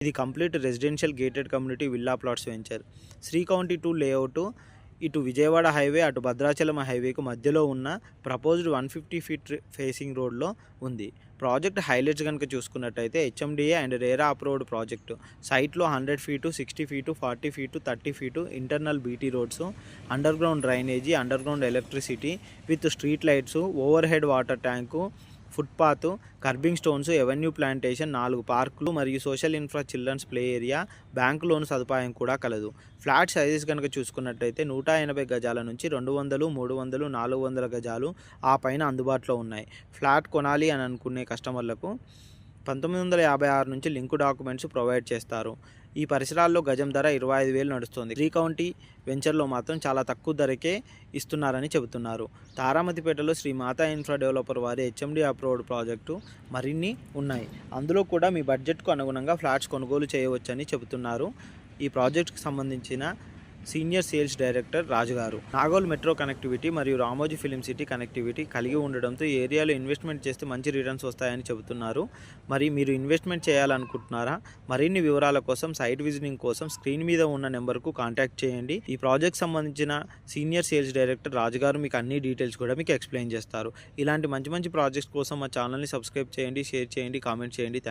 ఇది complete residential gated community villa plots venture. Sri county 2 layout ఇటు Vijayawada highway అటు భద్రాచలం హైవేకు మధ్యలో ఉన్న ప్రపోజ్డ్ 150 ఫీట్ ఫేసింగ్ రోడ్లో ఉంది. ప్రాజెక్ట్ హైలైట్స్ కనుక చూసుకున్నట్టయితే HMDA and RERA approved project. సైట్లో 100 feet, 60 feet, 40 feet, 30 feet internal BT roads, underground drainage, underground electricity with street lights, overhead water tank, footpath, curbing stones, avenue plantation, 4 పార్కులు మరియు social infra, children's play area, bank loan సదుపాయం కూడా కలదు. Flat sizes కనుక చూసుకున్నట్టయితే 180 గజాల నుంచి 200, 300, 400 గజాలు ఆ పైన అందుబాటులో ఉన్నాయి. ఫ్లాట్ కొనాలి అని అనుకునే కస్టమర్లకు 1956 నుంచి లింక్ డాక్యుమెంట్స్ ప్రొవైడ్ చేస్తారు. ఈ పరిసరాల్లో గజం ధర 25,000 నడుస్తుంది. శ్రీ కౌంటీ వెంచర్లో మాత్రం చాలా తక్కువ ధరకే ఇస్తున్నారని చెబుతున్నారు. తారామతిపేటలో శ్రీ మాతా ఇన్ఫ్రా డెవలపర్ వారి హెచ్ఎండి అప్రూవ్డ్ ప్రాజెక్టు మరిన్ని ఉన్నాయి. అందులో కూడా మీ బడ్జెట్కు అనుగుణంగా ఫ్లాట్స్ కొనుగోలు చేయవచ్చని చెబుతున్నారు. ఈ ప్రాజెక్టుకు సంబంధించిన సీనియర్ సేల్స్ డైరెక్టర్ రాజుగారు. నాగోల్ మెట్రో కనెక్టివిటీ మరియు రామోజీ ఫిలిం సిటీ కనెక్టివిటీ కలిగి ఉండడంతో ఈ ఏరియాలో ఇన్వెస్ట్మెంట్ చేస్తే మంచి రిటర్న్స్ వస్తాయని చెబుతున్నారు. మరి మీరు ఇన్వెస్ట్మెంట్ చేయాలనుకుంటున్నారా? మరిన్ని వివరాల కోసం, సైట్ విజిటింగ్ కోసం స్క్రీన్ మీద ఉన్న నెంబర్కు కాంటాక్ట్ చేయండి. ఈ ప్రాజెక్ట్ సంబంధించిన సీనియర్ సేల్స్ డైరెక్టర్ రాజుగారు మీకు అన్ని డీటెయిల్స్ కూడా మీకు ఎక్స్ప్లెయిన్ చేస్తారు. ఇలాంటి మంచి మంచి ప్రాజెక్ట్స్ కోసం మా ఛానల్ని సబ్స్క్రైబ్ చేయండి, షేర్ చేయండి, కామెంట్ చేయండి.